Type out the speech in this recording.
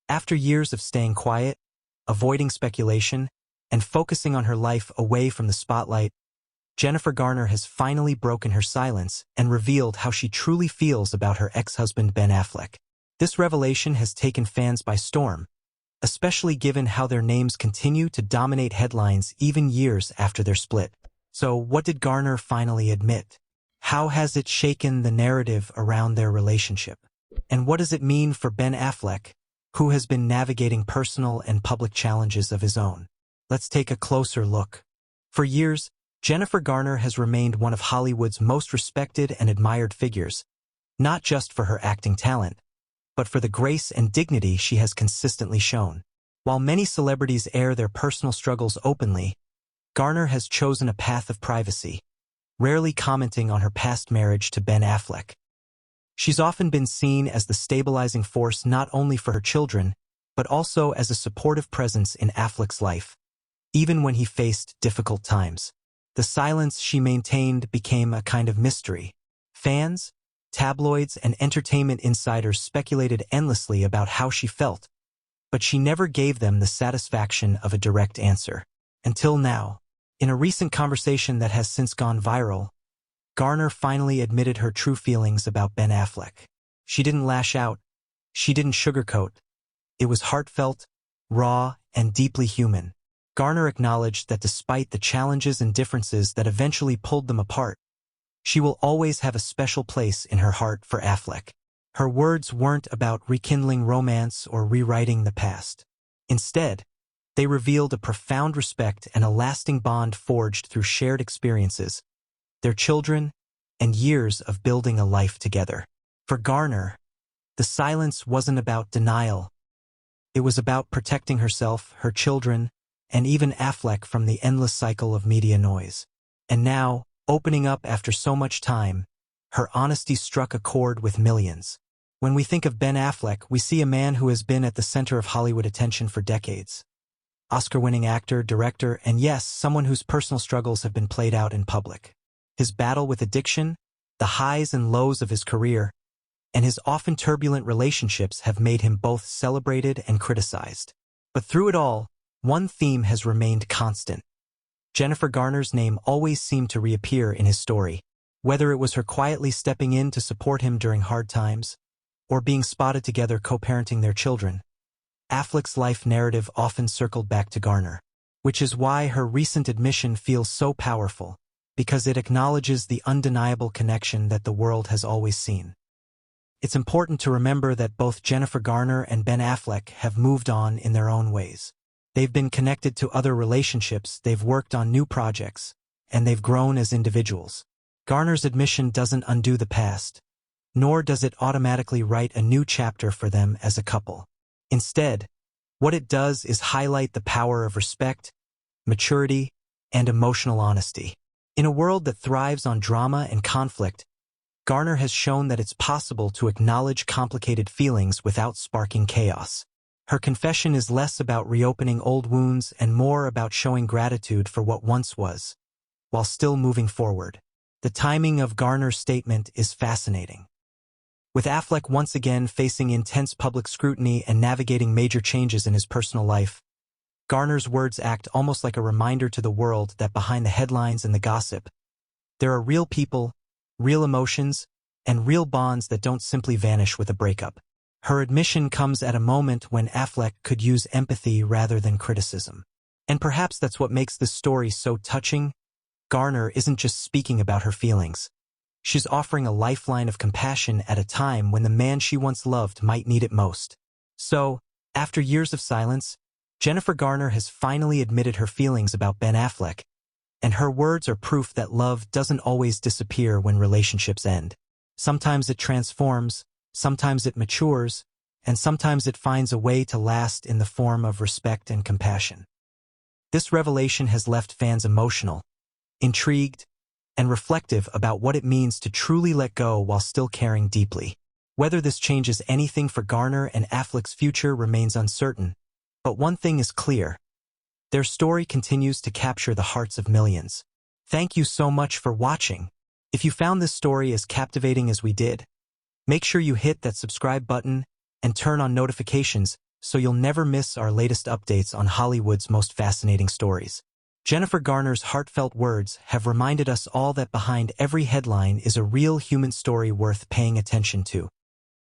After years of staying quiet, avoiding speculation, and focusing on her life away from the spotlight, Jennifer Garner has finally broken her silence and revealed how she truly feels about her ex-husband Ben Affleck. This revelation has taken fans by storm, especially given how their names continue to dominate headlines even years after their split. So, what did Garner finally admit? How has it shaken the narrative around their relationship? And what does it mean for Ben Affleck, who has been navigating personal and public challenges of his own? Let's take a closer look. For years, Jennifer Garner has remained one of Hollywood's most respected and admired figures, not just for her acting talent, but for the grace and dignity she has consistently shown. While many celebrities air their personal struggles openly, Garner has chosen a path of privacy, rarely commenting on her past marriage to Ben Affleck. She's often been seen as the stabilizing force not only for her children, but also as a supportive presence in Affleck's life, even when he faced difficult times. The silence she maintained became a kind of mystery. Fans, tabloids, and entertainment insiders speculated endlessly about how she felt, but she never gave them the satisfaction of a direct answer. Until now, in a recent conversation that has since gone viral, Garner finally admitted her true feelings about Ben Affleck. She didn't lash out. She didn't sugarcoat. It was heartfelt, raw, and deeply human. Garner acknowledged that despite the challenges and differences that eventually pulled them apart, she will always have a special place in her heart for Affleck. Her words weren't about rekindling romance or rewriting the past. Instead, they revealed a profound respect and a lasting bond forged through shared experiences, their children, and years of building a life together. For Garner, the silence wasn't about denial. It was about protecting herself, her children, and even Affleck from the endless cycle of media noise. And now, opening up after so much time, her honesty struck a chord with millions. When we think of Ben Affleck, we see a man who has been at the center of Hollywood attention for decades. Oscar-winning actor, director, and yes, someone whose personal struggles have been played out in public. His battle with addiction, the highs and lows of his career, and his often turbulent relationships have made him both celebrated and criticized. But through it all, one theme has remained constant. Jennifer Garner's name always seemed to reappear in his story, whether it was her quietly stepping in to support him during hard times, or being spotted together co-parenting their children. Affleck's life narrative often circled back to Garner, which is why her recent admission feels so powerful, because it acknowledges the undeniable connection that the world has always seen. It's important to remember that both Jennifer Garner and Ben Affleck have moved on in their own ways. They've been connected to other relationships, they've worked on new projects, and they've grown as individuals. Garner's admission doesn't undo the past, nor does it automatically write a new chapter for them as a couple. Instead, what it does is highlight the power of respect, maturity, and emotional honesty. In a world that thrives on drama and conflict, Garner has shown that it's possible to acknowledge complicated feelings without sparking chaos. Her confession is less about reopening old wounds and more about showing gratitude for what once was, while still moving forward. The timing of Garner's statement is fascinating. With Affleck once again facing intense public scrutiny and navigating major changes in his personal life, Garner's words act almost like a reminder to the world that behind the headlines and the gossip, there are real people, real emotions, and real bonds that don't simply vanish with a breakup. Her admission comes at a moment when Affleck could use empathy rather than criticism. And perhaps that's what makes this story so touching. Garner isn't just speaking about her feelings. She's offering a lifeline of compassion at a time when the man she once loved might need it most. So, after years of silence, Jennifer Garner has finally admitted her feelings about Ben Affleck, and her words are proof that love doesn't always disappear when relationships end. Sometimes it transforms, sometimes it matures, and sometimes it finds a way to last in the form of respect and compassion. This revelation has left fans emotional, intrigued, and reflective about what it means to truly let go while still caring deeply. Whether this changes anything for Garner and Affleck's future remains uncertain, but one thing is clear. Their story continues to capture the hearts of millions. Thank you so much for watching. If you found this story as captivating as we did, make sure you hit that subscribe button and turn on notifications so you'll never miss our latest updates on Hollywood's most fascinating stories. Jennifer Garner's heartfelt words have reminded us all that behind every headline is a real human story worth paying attention to.